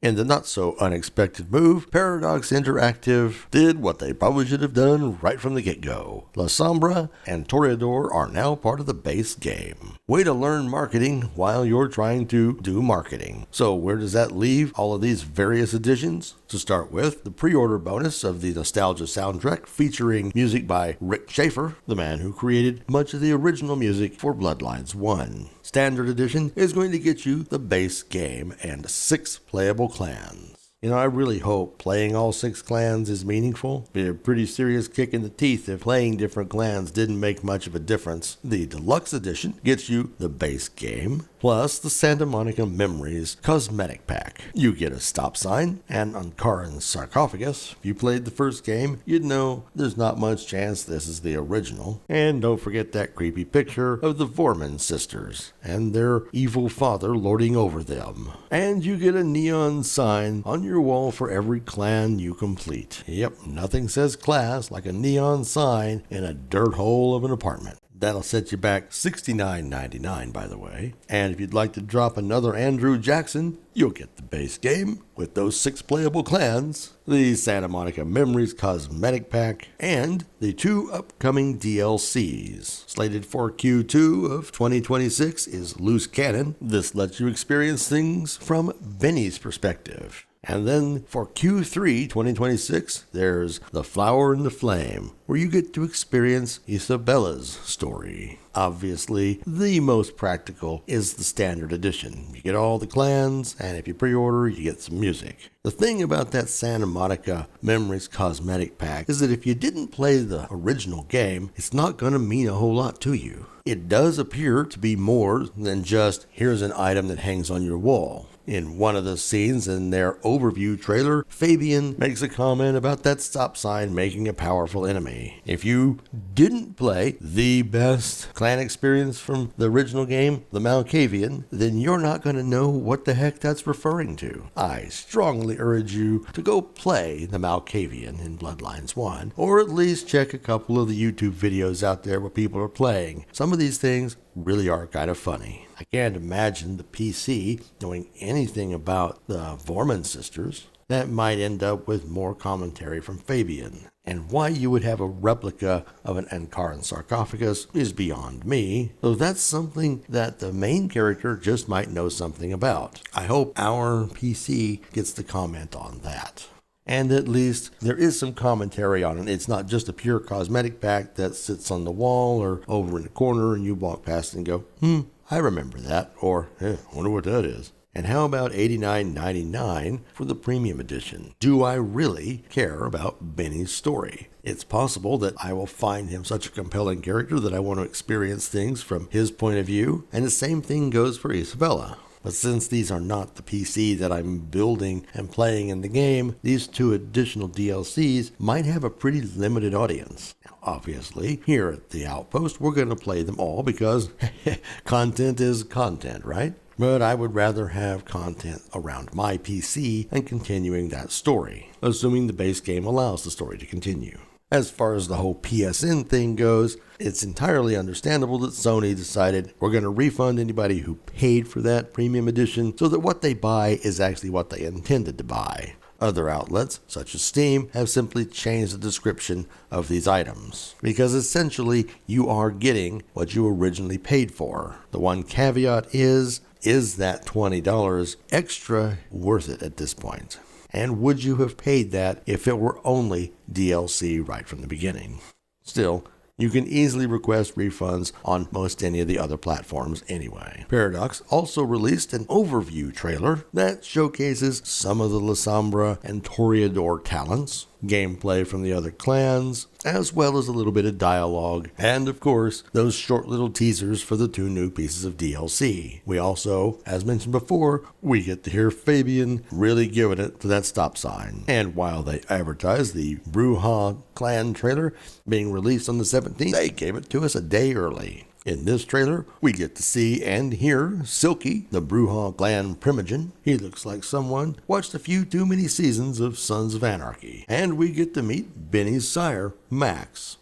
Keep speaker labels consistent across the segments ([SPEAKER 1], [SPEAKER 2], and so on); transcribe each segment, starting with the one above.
[SPEAKER 1] In the not-so-unexpected move, Paradox Interactive did what they probably should have done right from the get-go. La Sombra and Toreador are now part of the base game. Way to learn marketing while you're trying to do marketing. So where does that leave all of these various editions? To start with, the pre-order bonus of the Nostalgia soundtrack featuring music by Rick Schaefer, the man who created much of the original music for Bloodlines 1. Standard Edition is going to get you the base game and 6 playable clans. You know, I really hope playing all 6 clans is meaningful. It'd be a pretty serious kick in the teeth if playing different clans didn't make much of a difference. The Deluxe Edition gets you the base game, plus the Santa Monica Memories Cosmetic Pack. You get a stop sign and Ankaran sarcophagus. If you played the first game, you'd know there's not much chance this is the original. And don't forget that creepy picture of the Vorman sisters and their evil father lording over them. And you get a neon sign on your wall for every clan you complete. Yep, nothing says class like a neon sign in a dirt hole of an apartment. That'll set you back $69.99, by the way. And if you'd like to drop another Andrew Jackson, you'll get the base game with those 6 playable clans, the Santa Monica Memories Cosmetic Pack, and the 2 upcoming DLCs. Slated for Q2 of 2026 is Loose Cannon. This lets you experience things from Benny's perspective. And then for Q3 2026, there's The Flower and the Flame, where you get to experience Isabella's story. Obviously, the most practical is the Standard Edition. You get all the clans, and if you pre-order, you get some music. The thing about that Santa Monica Memories Cosmetic Pack is that if you didn't play the original game, it's not going to mean a whole lot to you. It does appear to be more than just, here's an item that hangs on your wall. In one of the scenes in their overview trailer, Fabien makes a comment about that stop sign making a powerful enemy. If you didn't play the best clan experience from the original game, the Malkavian, then you're not going to know what the heck that's referring to. I strongly urge you to go play the Malkavian in Bloodlines 1, or at least check a couple of the YouTube videos out there where people are playing. Some of these things really are kind of funny. I can't imagine the PC knowing anything about the Vorman sisters. That might end up with more commentary from Fabien. And why you would have a replica of an Ankaran sarcophagus is beyond me, though that's something that the main character just might know something about. I hope our PC gets to comment on that. And at least there is some commentary on it. It's not just a pure cosmetic pack that sits on the wall or over in the corner and you walk past and go, I remember that, or, wonder what that is. And how about $89.99 for the premium edition? Do I really care about Benny's story? It's possible that I will find him such a compelling character that I want to experience things from his point of view, and the same thing goes for Isabella. But since these are not the PC that I'm building and playing in the game, these 2 additional DLCs might have a pretty limited audience. Now, obviously, here at the Outpost, we're going to play them all because content is content, right? But I would rather have content around my PC and continuing that story, assuming the base game allows the story to continue. As far as the whole PSN thing goes, it's entirely understandable that Sony decided we're going to refund anybody who paid for that premium edition so that what they buy is actually what they intended to buy. Other outlets, such as Steam, have simply changed the description of these items, because essentially you are getting what you originally paid for. The one caveat is that $20 extra worth it at this point? And would you have paid that if it were only DLC right from the beginning? Still, you can easily request refunds on most any of the other platforms anyway. Paradox also released an overview trailer that showcases some of the La Sombra and Toreador talents, gameplay from the other clans, as well as a little bit of dialogue, and of course, those short little teasers for the 2 new pieces of DLC. We also, as mentioned before, we get to hear Fabien really giving it to that stop sign. And while they advertised the Brujah clan trailer being released on the 17th, they gave it to us a day early. In this trailer, we get to see and hear Silky, the Brujah clan primogen. He looks like someone watched a few too many seasons of Sons of Anarchy. And we get to meet Benny's sire, Max.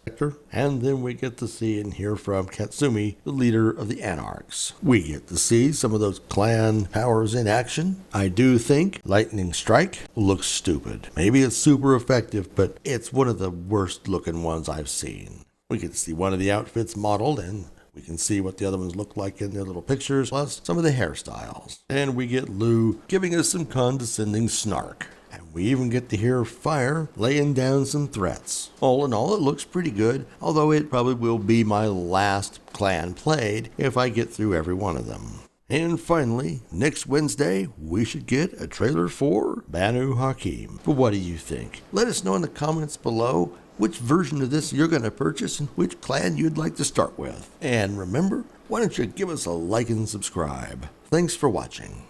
[SPEAKER 1] And then we get to see and hear from Katsumi, the leader of the Anarchs. We get to see some of those clan powers in action. I do think Lightning Strike looks stupid. Maybe it's super effective, but it's one of the worst looking ones I've seen. We get to see one of the outfits modeled, and we can see what the other ones look like in their little pictures, plus some of the hairstyles. And we get Lou giving us some condescending snark. And we even get to hear Fire laying down some threats. All in all, it looks pretty good, although it probably will be my last clan played if I get through every one of them. And finally, next Wednesday, we should get a trailer for Banu Hakim. But what do you think? Let us know in the comments below which version of this you're going to purchase and which clan you'd like to start with. And remember, why don't you give us a like and subscribe? Thanks for watching.